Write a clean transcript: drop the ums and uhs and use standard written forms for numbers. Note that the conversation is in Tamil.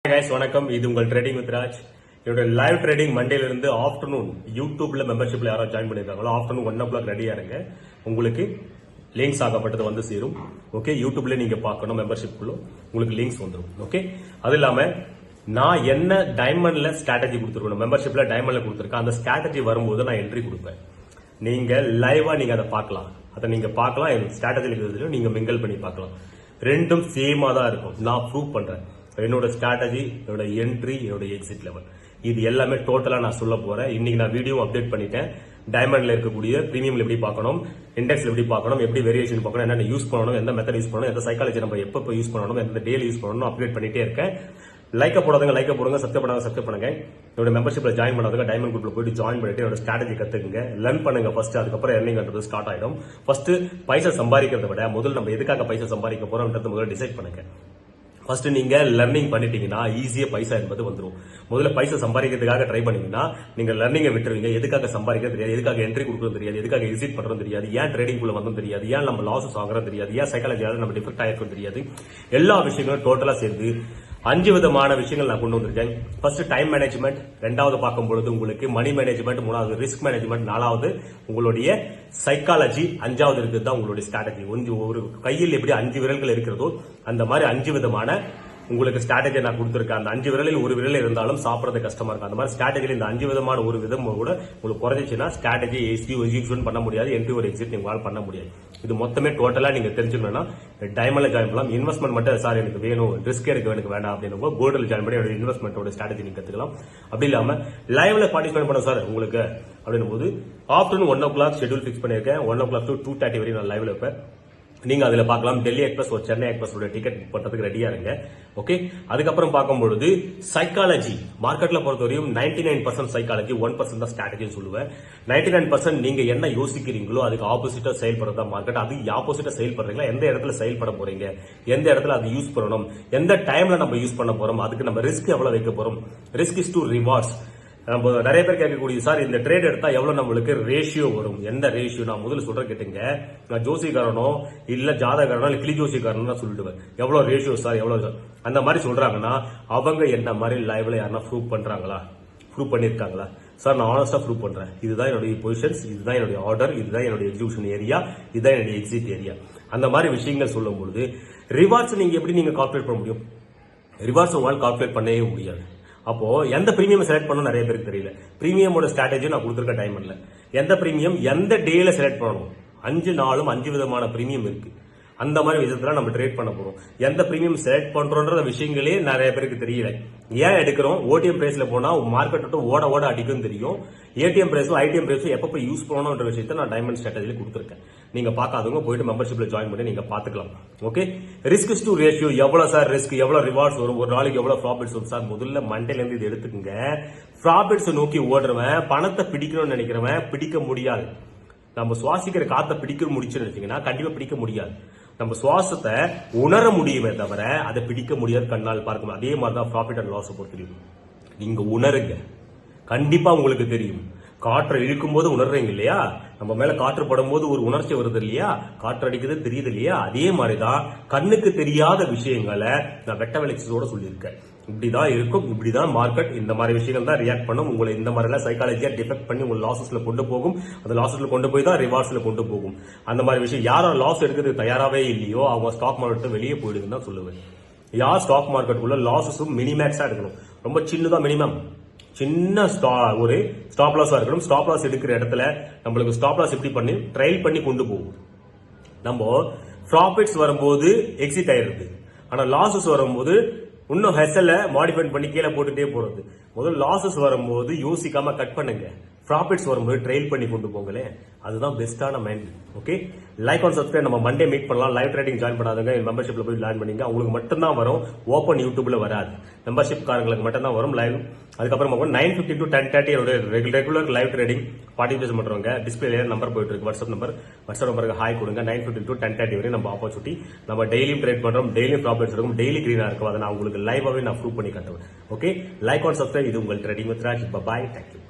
Hi guys, வணக்கம். இது உங்கள் ட்ரேடிங் வித் ராஜ். என்னோட லைவ் ட்ரேடிங் மண்டேல இருந்து ஆஃப்டர்நூன் யூடியூப்ல மெம்பர்ஷிப்ல யாராவது ஜாயின் பண்ணிருக்காங்களோ ஆஃப்டர்நூன் 1 o'clock ரெடியா இருங்க. உங்களுக்கு லிங்க்ஸ் ஆகப்பட்டது வந்து சேரும். ஓகே, யூடியூப்ல நீங்க பார்க்கணும் மெம்பர்ஷிப்குள்ள உங்களுக்கு லிங்க்ஸ் வந்துடும். ஓகே, அது இல்லாம நான் என்ன டைமண்ட்ல ஸ்ட்ராட்டஜி கொடுத்துருக்கணும், மெம்பர்ஷிப்ல டைமண்ட்ல கொடுத்துருக்கேன். அந்த ஸ்ட்ராட்டஜி வரும்போது நான் என்ட்ரி கொடுப்பேன். நீங்க லைவா நீங்க அதை பார்க்கலாம். அதை நீங்க பார்க்கலாம். ஸ்ட்ராட்டஜி இருக்கிறதுல நீங்க மிங்கல் பண்ணி பார்க்கலாம். ரெண்டும் சேமா தான் இருக்கும். நான் ப்ரூவ் பண்றேன். என்னோட ஸ்ட்ராட்டஜி, என்னோட என்ட்ரி, என்னோட எக்ஸிட் லெவல், இது எல்லாமே டோட்டலா நான் சொல்ல போறேன். இன்னைக்கு நான் வீடியோ அப்டேட் பண்ணிட்டேன். டைமண்ட்ல இருக்கக்கூடிய பிரீமியம்ல எப்படி பார்க்கணும், இண்டெக்ஸ்ல எப்படி பார்க்கணும், எப்படி வேரியேஷன் பார்க்கணும், என்னென்ன யூஸ் பண்ணணும், எந்த மெத்தட் யூஸ் பண்ணணும், எந்த சைக்காலஜி நம்ம எப்போ யூஸ் பண்ணணும், எந்த டேல யூஸ் பண்ணணும் அப்டேட் பண்ணிட்டே இருக்கேன். லைக்க போடாதவங்க லைக்க போடுங்க, சப்ஸ்கிரைப் பண்ணாங்க சப்ஸ்கிரைப் பண்ணுங்க. என்னோட மெம்பர்ஷிப்ல ஜாயின் பண்ணாதவங்க டைமண்ட் குரூப்ல போயிட்டு ஜாயின் பண்ணிட்டு என்னோட ஸ்ட்ராட்டஜி கத்துக்குங்க, லர்ன் பண்ணுங்க ஃபர்ஸ்ட். அதுக்கப்புறம் எர்னிங்ன்றது ஸ்டார்ட் ஆயிடும். ஃபர்ஸ்ட் பைசா சம்பாதிக்கிறத விட முதல்ல நம்ம எதுக்காக பைசா சம்பாதிக்க போறோம்ன்றது முதல்ல டிசைட் பண்ணுங்க. ஃபர்ஸ்ட் நீங்க லர்னிங் பண்ணிட்டீங்கன்னா ஈஸியா பைசா என்பது வந்துடும். முதல்ல பைசா சம்பாதிக்கிறதுக்காக ட்ரை பண்ணீங்கன்னா நீங்க லர்னிங்கை விட்டுருவீங்க. எதுக்காக சம்பாதிக்கிறது தெரியாது, எதுக்காக என்ட்ரி கொடுக்கறது தெரியாது, எதுக்காக எக்ஸிட் பண்றது தெரியாது, ஏன் ட்ரேடிங் குள்ள வந்தோம் தெரியாது, ஏன் நம்ம லாஸஸ் ஆகிறது தெரியாது, ஏன் சைக்காலஜியால நம்ம டிஃபெக்ட் ஆயிருக்கும் தெரியாது. எல்லா விஷயங்களும் டோட்டலா சேர்ந்து 5 விதமான விஷயங்கள் நான் கொண்டு வந்திருக்கேன். ஃபர்ஸ்ட் டைம் மேனேஜ்மெண்ட், ரெண்டாவது பார்க்கும்பொழுது உங்களுக்கு மணி மேனேஜ்மெண்ட், மூணாவது ரிஸ்க் மேனேஜ்மெண்ட், நாலாவது உங்களுடைய சைக்காலஜி, அஞ்சாவது இருக்குது தான் உங்களுடைய ஸ்ட்ராட்டஜி. ஒரு கையில் எப்படி 5 விரல்கள் இருக்கிறதோ அந்த மாதிரி 5 விதமான உங்களுக்கு ஸ்ட்ராட்டஜி நான் கொடுத்திருக்கேன். அந்த 5 விரலில் ஒரு விரல் இருந்தாலும் சாப்பிடறது கஷ்டமா இருக்கும். அந்த மாதிரி ஸ்ட்ராட்டஜியில் இந்த 5 விதமான ஒரு விதம் கூட உங்களுக்கு குறைஞ்சிச்சுன்னா ஸ்ட்ராட்டஜி எக்ஸிக்யூஷன் பண்ண முடியாது, என்ட்ரி ஒரு எக்ஸிட் உங்களால் பண்ண முடியாது. இது மொத்தமே டோட்டலா நீங்க தெரிஞ்சுக்கணும்னா டைமண்ட்ல ஜாயின் பண்ணலாம். இன்வெஸ்ட்மெண்ட் மட்டும் சார் எனக்கு வேணும், ரிஸ்க் எடுக்க எனக்கு வேண்டாம் அப்படின்னு கோல்டில் ஜாயின் பண்ணி இன்வெஸ்ட்மெண்டோட ஸ்ட்ராட்டஜி நீங்க கத்துக்கலாம். அப்படி இல்லாம லைவ்ல பார்ட்டிசிபேட் பண்ண சார் உங்களுக்கு அப்படின்னும் போது ஆஃப்டர்நூன் 1 o'clock ஷெட்யூல் ஃபிக்ஸ் பண்ணிருக்கேன். 1 o'clock to 2:30 வரை நான் லைவ்ல இருப்பேன். நீங்க அதுல பார்க்கலாம். டெல்லி எக்ஸ்பிரஸ் ஒரு சென்னை எக்ஸ்பிரஸ் டிக்கெட் புக் பண்றதுக்கு ரெடியா இருங்க. ஓகே, அதுக்கப்புறம் பார்க்கும்பொழுது சைக்காலஜி மார்க்கெட்ல பொறுத்தவரையும் 99% சைக்காலஜி, 1% தான் ஸ்ட்ராட்டஜி சொல்லுவேன். 99% நீங்க என்ன யோசிக்கிறீங்களோ அதுக்கு ஆப்போசிட்டா செயல்படுறதா மார்க்கெட். அது ஆப்போசிட்டா செயல்படுறீங்களா, எந்த இடத்துல செயல்பட போறீங்க, எந்த இடத்துல அது யூஸ் பண்ணணும், எந்த டைம்ல நம்ம யூஸ் பண்ண போறோம், அதுக்கு நம்ம ரிஸ்க் எவ்வளவு வைக்க போறோம். Risk is to rewards. நம்ம நிறைய பேர் கேட்கக்கூடிய சார் இந்த ட்ரேட் எடுத்தா எவ்வளவு நம்மளுக்கு ரேஷியோ வரும், எந்த ரேஷியோ நான் முதல்ல சொல்ற கேட்டுங்க. நான் ஜோசிக்காரனோ இல்ல ஜாதகாரனோ இல்ல கிளி ஜோசிக்காரனோ சொல்லிடுவேன் எவ்வளவு ரேஷியோ சார் எவ்வளவு அந்த மாதிரி சொல்றாங்கன்னா அவங்க என்ன மாதிரி லைவ்ல யாரா ப்ரூவ் பண்றாங்களா, ப்ரூவ் பண்ணிருக்காங்களா? சார் நான் ஆனஸ்டா ப்ரூவ் பண்றேன். இதுதான் என்னுடைய பொசிஷன்ஸ், இதுதான் என்னுடைய ஆர்டர், இதுதான் என்னுடைய எக்ஸிகியூஷன் ஏரியா, இதுதான் என்னுடைய எக்ஸிட் ஏரியா. அந்த மாதிரி விஷயங்கள் சொல்லும் பொழுது ரிவார்ட்ஸ் நீங்க எப்படி நீங்க கால்குலேட் பண்ண முடியும்? ரிவார்ட்ஸ் உங்களால் கால்குலேட் பண்ணவே முடியாது. அப்போ எந்த பிரீமியம் செலக்ட் பண்ணணும் நிறைய பேருக்கு தெரியல. பிரீமியமோட ஸ்ட்ராட்டஜி நான் கொடுத்துருக்க டைமண்ட்ல எந்த பிரீமியம் எந்த டேல செலக்ட் பண்ணணும். 5 நாளும் 5 விதமான பிரீமியம் இருக்கு. அந்த மாதிரி விஷயத்துல நம்ம ட்ரேட் பண்ண போறோம். எந்த பிரீமியம் செலக்ட் பண்றோன்ற விஷயங்களே நிறைய பேருக்கு தெரியல. ஏன் எடுக்கிறோம்? ஓடிஎம் பிரைஸ்ல போனா மார்க்கெட் விட்டு ஓட ஓட அடிக்கும் தெரியும். ஏடிஎம் பிரைஸும் ஐடிஎம் பிரைஸும் எப்ப யூஸ் பண்ணணும்ன்ற விஷயத்தை நான் டைமண்ட் ஸ்ட்ராட்டஜில கொடுத்துருக்கேன். நீங்க பார்க்காதவங்க போயிட்டு மெம்பர்ஷிப்ல ஜாயின் பண்ணி நீங்க பாத்துக்கலாம். ஓகே, ரிஸ்க் டு ரேஷியோ எவ்வளவு சார் ரிஸ்க், எவ்வளவு ரிவார்ட்ஸ் வரும், ஒரு நாளைக்கு எவ்வளவு ப்ராஃபிட்ஸ் வரும் சார். முதல்ல மண்டேல இருந்து இது எடுத்துக்கங்க. ப்ராஃபிட்ஸ் நோக்கி ஓடுறவன், பணத்தை பிடிக்கணும்னு நினைக்கிறவன் பிடிக்க முடியாது. நம்ம சுவாசிக்கிற காத்த பிடிக்க முடிச்சுன்னு நினைச்சீங்கன்னா கண்டிப்பா பிடிக்க முடியாது. நம்ம சுவாசத்தை உணர முடியுமே தவிர அதை பிடிக்க முடியாது, கண்ணால் பார்க்க. அதே மாதிரிதான் ப்ராஃபிட் அண்ட் லாஸ் பொறுத்து நீங்க உணருங்க, கண்டிப்பா உங்களுக்கு தெரியும். காற்றை இழுக்கும் போது உணர்றீங்க இல்லையா, நம்ம மேல காற்று படும் போது ஒரு உணர்ச்சி வருது இல்லையா, காற்று அடிக்குது தெரியுது இல்லையா. அதே மாதிரிதான் கண்ணுக்கு தெரியாத விஷயங்களை நான் வெட்ட வெளிச்சத்தோட சொல்லியிருக்கேன். இப்படிதான் இருக்கும், இப்படிதான் மார்க்கெட், இந்த மாதிரி விஷயங்கள் தான் ரியாக்ட் பண்ணும். உங்களை இந்த மாதிரி எல்லாம் சைக்காலஜியா டிஃபெக்ட் பண்ணி உங்க லாசஸ்ல கொண்டு போகும். அந்த லாசஸ்ல கொண்டு போய் தான் ரிவார்ட்ஸ்ல கொண்டு போகும். அந்த மாதிரி விஷயம் யாரும் லாஸ் எடுக்கிறது தயாராவே இல்லையோ அவங்க ஸ்டாக் மார்க்கெட் வெளியே போயிடுதுன்னு தான் சொல்லுவேன். யார் ஸ்டாக் மார்க்கெட் உள்ள லாசஸும் மினிமேக்ஸா எடுக்கணும். ரொம்ப சின்னதா மினிமம் சின்ன ஒரு ஸ்டாப் லாஸா இருக்கணும். ஸ்டாப் லாஸ் எடுக்கிற இடத்துல நம்மளுக்கு ஸ்டாப் லாஸ் எப்படி பண்ணி ட்ரைல் பண்ணி கொண்டு போகும். நம்ம ப்ராஃபிட்ஸ் வரும்போது எக்ஸிட் ஆயிருது, ஆனா லாசஸ் வரும்போது இன்னும் ஹெசல மாடிஃபை பண்ணி கீழே போட்டுட்டே போறது. முதல்ல லாசஸ் வரும்போது யோசிக்காம கட் பண்ணுங்க, ப்ராஃபிட்ஸ் வரும்போது ட்ரெயில் பண்ணி கொண்டு போங்களே, அதுதான் பெஸ்டான mind. Okay, like and subscribe. நம்ம மண்டே மீட் பண்ணலாம். லைவ் ட்ரேடிங் ஜாயின் பண்ணாதவங்க மெம்பர்ஷிப்ல போய் ஜாயின் பண்ணீங்க. உங்களுக்கு மட்டும்தான் வரும், ஓப்பன் யூடியூப்ல வராது. மெம்பர்ஷிப் காரங்களுக்கு மட்டும்தான் வரும் லைவ். அதுக்கப்புறம் 9:50 to 10:30 regular live trading participate பண்றவங்க டிஸ்பிளே நம்பர் போயிட்டு இருக்கு, வாட்ஸ்அப் நம்பருக்கு ஹாய் கொடுங்க. 9:50 to 10:30 வரை நம்ம ஆப்பர்ச்சுனிட்டி. நம்ம டெய்லியும் ட்ரேட் பண்றோம், டெய்லியும் ப்ராஃபிட்ஸ் இருக்கும், டெய்லி கிரீனா இருக்கும். அதை நான் உங்களுக்கு லைவாவே நான் ப்ரூவ் பண்ணி காட்டுவேன். Okay, like and subscribe. இது உங்கள் trading with Raj. Bye, thank you.